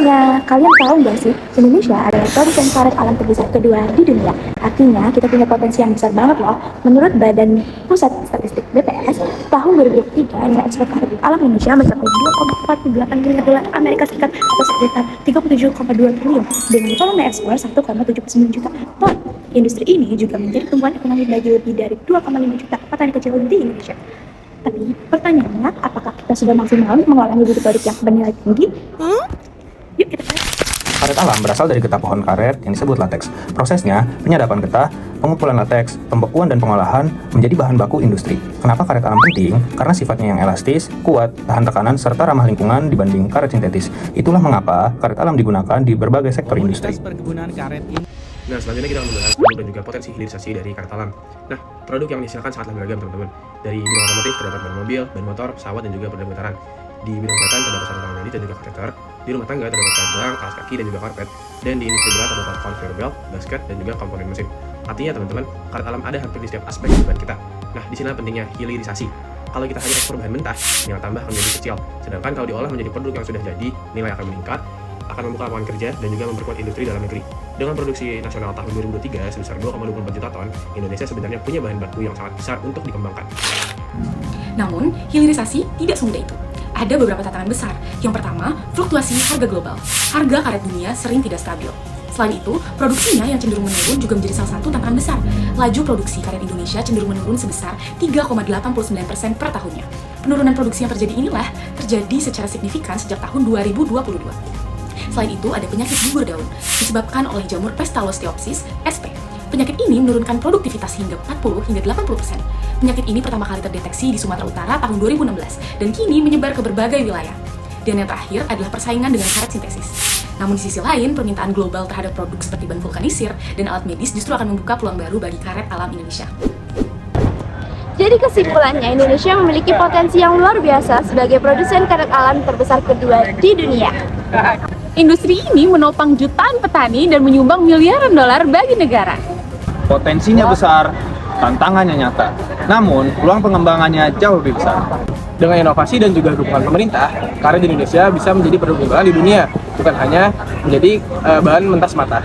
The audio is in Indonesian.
Nah, kalian tahu nggak sih, Indonesia adalah produsen karet alam terbesar kedua di dunia. Artinya, kita punya potensi yang besar banget loh. Menurut Badan Pusat Statistik BPS, tahun 2023 nilai ekspor karet alam Indonesia mencapai 2,48 miliar dolar Amerika Serikat atau sekitar 37,2 triliun dengan volume ekspor 1,79 juta ton. Industri ini juga menjadi tumpuan ekonomi bagi lebih dari 2,5 juta petani kecil di Indonesia. Tapi pertanyaannya, apakah kita sudah maksimal mengolah menjadi produk yang bernilai tinggi? Yuk kita cek. Karet alam berasal dari getah pohon karet yang disebut lateks. Prosesnya, penyadapan getah, pengumpulan lateks, pembekuan dan pengolahan menjadi bahan baku industri. Kenapa karet alam penting? Karena sifatnya yang elastis, kuat, tahan tekanan, serta ramah lingkungan dibanding karet sintetis. Itulah mengapa karet alam digunakan di berbagai sektor industri. Perkebunan karet ini. Nah, selanjutnya kita akan membahas produk dan juga potensi hilirisasi dari karet alam. Nah, produk yang dihasilkan sangatlah beragam, teman-teman. Dari bidang otomotif terdapat ban mobil, ban motor, pesawat, dan juga peredam getaran. Di bidang kesehatan terdapat sarung tangan medis dan juga kateter. Di rumah tangga terdapat karet gelang, alas kaki, dan juga karpet. Dan di industri berat terdapat conveyor belt, basket, dan juga komponen mesin. Artinya, teman-teman, karet alam ada hampir di setiap aspek kehidupan kita. Nah, di sini pentingnya hilirisasi. Kalau kita hanya ekspor bahan mentah, nilai tambah akan menjadi kecil. Sedangkan kalau diolah menjadi produk yang sudah jadi, nilai akan meningkat, akan membuka lapangan kerja dan juga memperkuat industri dalam negeri. Dengan produksi nasional tahun 2023 sebesar 2,24 juta ton, Indonesia sebenarnya punya bahan baku yang sangat besar untuk dikembangkan. Namun, hilirisasi tidak semudah itu. Ada beberapa tantangan besar. Yang pertama, fluktuasi harga global. Harga karet dunia sering tidak stabil. Selain itu, produksinya yang cenderung menurun juga menjadi salah satu tantangan besar. Laju produksi karet Indonesia cenderung menurun sebesar 3,89% per tahunnya. Penurunan produksi yang terjadi inilah terjadi secara signifikan sejak tahun 2022. Selain itu, ada penyakit gugur daun, disebabkan oleh jamur Pestalosteopsis sp. Penyakit ini menurunkan produktivitas hingga 40 hingga 80%. Penyakit ini pertama kali terdeteksi di Sumatera Utara tahun 2016 dan kini menyebar ke berbagai wilayah. Dan yang terakhir adalah persaingan dengan karet sintesis. Namun di sisi lain, permintaan global terhadap produk seperti ban vulkanisir dan alat medis justru akan membuka peluang baru bagi karet alam Indonesia. Jadi kesimpulannya, Indonesia memiliki potensi yang luar biasa sebagai produsen karet alam terbesar kedua di dunia. Industri ini menopang jutaan petani dan menyumbang miliaran dolar bagi negara. Potensinya besar, tantangannya nyata. Namun, peluang pengembangannya jauh lebih besar. Dengan inovasi dan juga dukungan pemerintah, karet di Indonesia bisa menjadi produk unggulan di dunia, bukan hanya menjadi bahan mentah semata.